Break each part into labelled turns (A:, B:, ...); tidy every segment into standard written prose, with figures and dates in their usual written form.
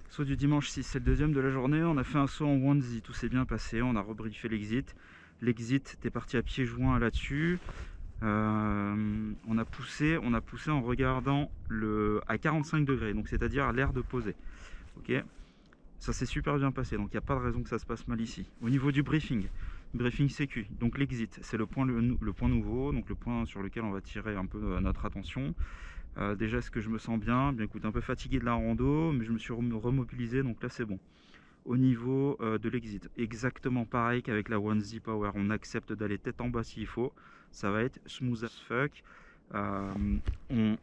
A: Saut du dimanche 6, c'est le deuxième de la journée. On a fait un saut en onesie, tout s'est bien passé. On a rebriefé l'exit. L'exit, t'es parti à pieds joints là-dessus. On a poussé en regardant à 45 degrés, donc c'est-à-dire l'air de poser. Ok, ça s'est super bien passé, donc il n'y a pas de raison que ça se passe mal ici. Au niveau du briefing sécu, donc l'exit, c'est le point nouveau, donc le point sur lequel on va tirer un peu notre attention. Déjà, est-ce que je me sens bien? Bien écoute, un peu fatigué de la rando, mais je me suis remobilisé, donc là c'est bon. Au niveau de l'exit, exactement pareil qu'avec la onesie power, on accepte d'aller tête en bas s'il faut, ça va être smooth as fuck. On,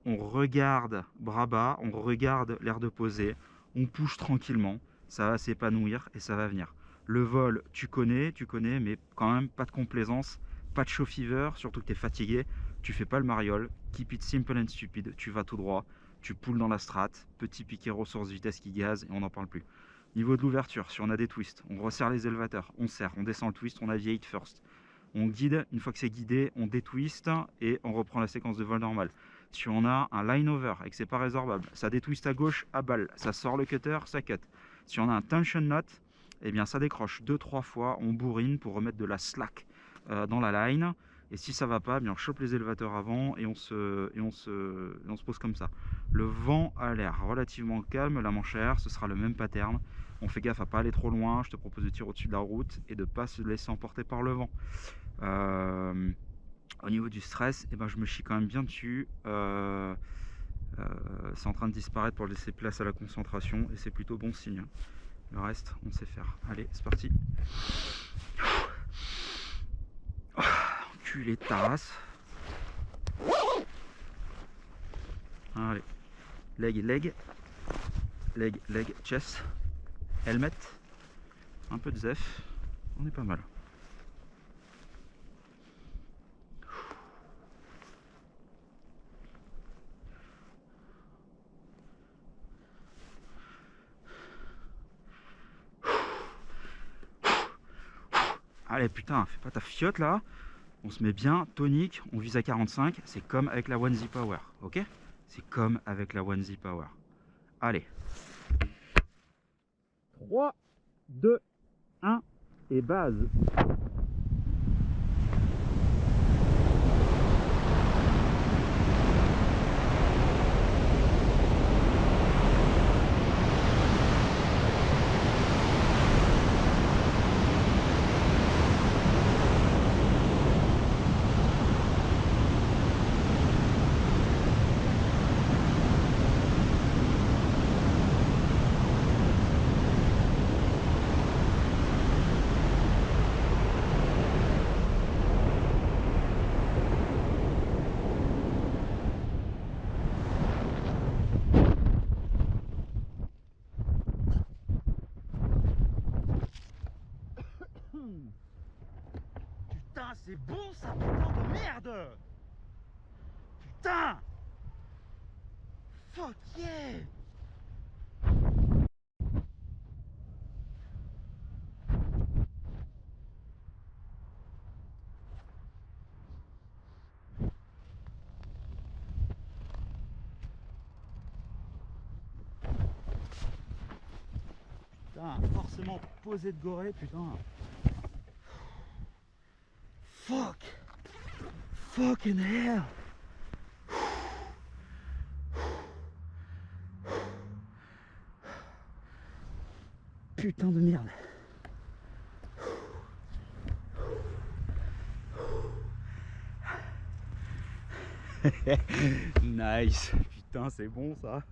A: on regarde bras bas, on regarde l'air de poser, on push tranquillement, ça va s'épanouir et ça va venir. Le vol, tu connais, mais quand même pas de complaisance, pas de show fever, surtout que tu es fatigué, tu fais pas le mariole, keep it simple and stupid, tu vas tout droit, tu poules dans la strat, petit piqué ressource vitesse qui gaze et on n'en parle plus. Niveau de l'ouverture, si on a des twists, on resserre les élévateurs, on serre, on descend le twist, on aviate first. On guide, une fois que c'est guidé, on détwist et on reprend la séquence de vol normale. Si on a un line over et que c'est pas résorbable, ça détwist à gauche à balle, ça sort le cutter, ça cut. Si on a un tension knot, eh bien ça décroche 2-3 fois, on bourrine pour remettre de la slack dans la line. Et si ça va pas, eh bien on chope les élévateurs avant et on se pose comme ça. Le vent a l'air relativement calme, la manche à air, ce sera le même pattern. On fait gaffe à pas aller trop loin, je te propose de tirer au-dessus de la route et de pas se laisser emporter par le vent. Au niveau du stress, eh ben, je me chie quand même bien dessus. C'est en train de disparaître pour laisser place à la concentration et c'est plutôt bon signe. Le reste, on sait faire. Allez, c'est parti. Enculé de ta race. Allez. Leg, chest. Helmet. Un peu de zef. On est pas mal. Allez, putain, fais pas ta fiotte là. On se met bien, tonique, on vise à 45. C'est comme avec la onesie power, ok? C'est comme avec la onesie power. Allez. 3, 2, 1 et base. Putain, c'est bon ça, putain de merde! Putain! Fuck yeah! Putain, forcément posé de gorée, putain. Fuck! Fucking hell! Putain de merde! Nice! Putain, c'est bon ça!